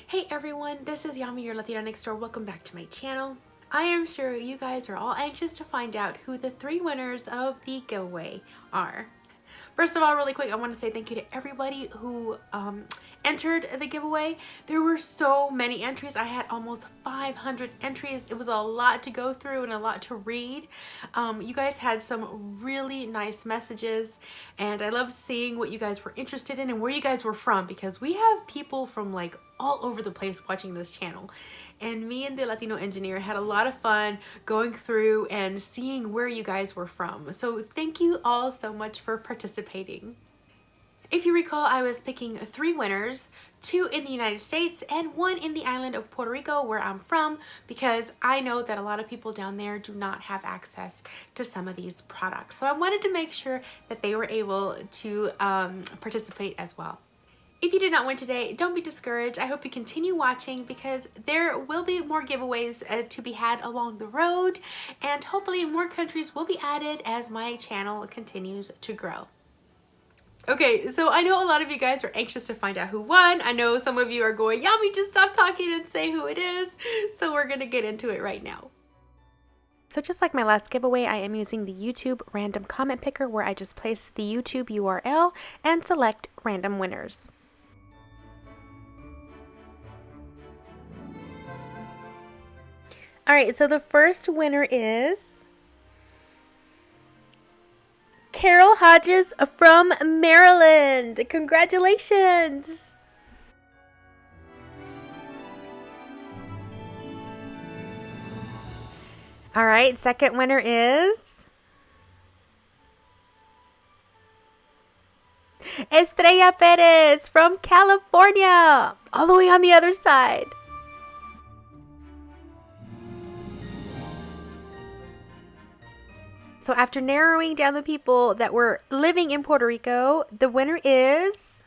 Hey everyone, this is Yami, your Latina next door. Welcome back to my channel. I am sure you guys are all anxious to find out who the 3 winners of the giveaway are. First of all, really quick, I want to say thank you to everybody who entered the giveaway. There were so many entries. I had almost 500 entries. It was a lot to go through and a lot to read. You guys had some really nice messages, and I loved seeing what you guys were interested in and where you guys were from, because we have people from like all over the place watching this channel. And me and the Latino engineer had a lot of fun going through and seeing where you guys were from. So thank you all so much for participating. If you recall, I was picking 3 winners, 2 in the United States and 1 in the island of Puerto Rico, where I'm from, because I know that a lot of people down there do not have access to some of these products. So I wanted to make sure that they were able to participate as well. If you did not win today, don't be discouraged. I hope you continue watching, because there will be more giveaways to be had along the road, and hopefully more countries will be added as my channel continues to grow. Okay, so I know a lot of you guys are anxious to find out who won. I know some of you are going, Yami, just stop talking and say who it is. So we're gonna get into it right now. So just like my last giveaway, I am using the YouTube random comment picker, where I just place the YouTube URL and select random winners. All right, so the first winner is Carol Hodges from Maryland. Congratulations. All right, second winner is Estrella Perez from California, all the way on the other side. So after narrowing down the people that were living in Puerto Rico, the winner is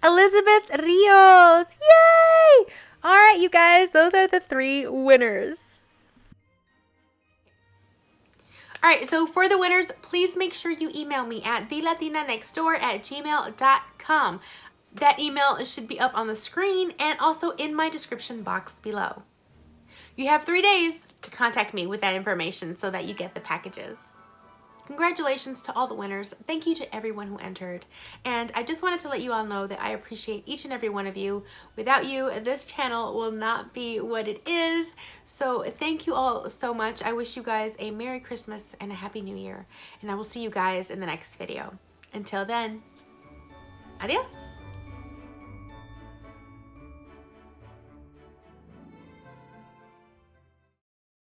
Elizabeth Rios. Yay! All right, you guys, those are the 3 winners. All right, so for the winners, please make sure you email me at thelatinanextdoor@gmail.com. That email should be up on the screen and also in my description box below. You have 3 days to contact me with that information so that you get the packages. Congratulations to all the winners. Thank you to everyone who entered. And I just wanted to let you all know that I appreciate each and every one of you. Without you, this channel will not be what it is. So thank you all so much. I wish you guys a Merry Christmas and a Happy New Year. And I will see you guys in the next video. Until then, adios.